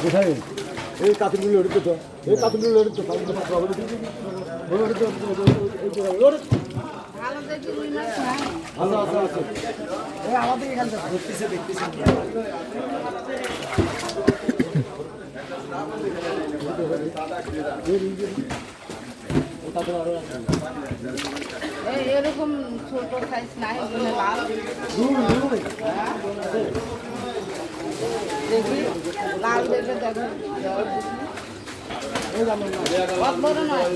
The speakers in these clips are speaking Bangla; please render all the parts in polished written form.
কোথায় এই কাতুরগুলো লড়িতে তো এই কাতুরগুলো লড়িতে তো ভালো আছে আছে এই আমাদের এখানে দেখতেছে এরকম ছোট সাইজ নাই লাল দেখি লাল দেখে দেখো বড় নয়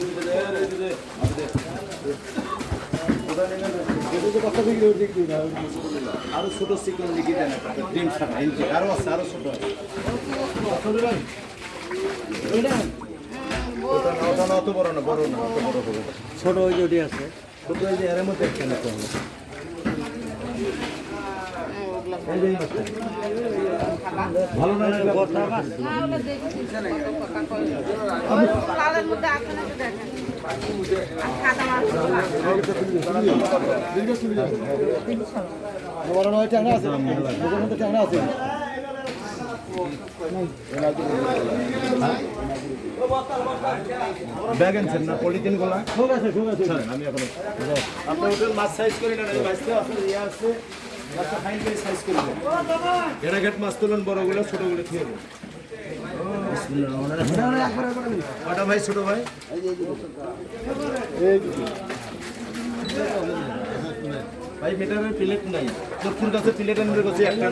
আরো ছোট চিকন লিখি দেন ডিম ছাড়া আরো আছে আরো ছোট অত বড় না বড় না অত বড় হবে ছোট ওই যে আছে ছোট ওই যে এর মধ্যে একটা নিতে হবে ভালো না লালের মধ্যে আছে নাকি দেখেন বড় নয় ট্যাংরা আছে ট্যাংরা আছে ব্যাগ আনছেন না পলিথিন গুলা ঠিক আছে আমি এখন আপনার হোটেল মাছ সাইজ করি না মাছটা আপনার ইয়ে আছে মাছটা ফাইন করে সাইজ করে দেন এটা গেট মাছ তুলুন বড়গুলো ছোটগুলো খেয়ে দেন কটা ভাই ছোট ভাই ভাই বেটারের প্লেট নাই দক্ষিণ কাছে প্লেট আনবে একটা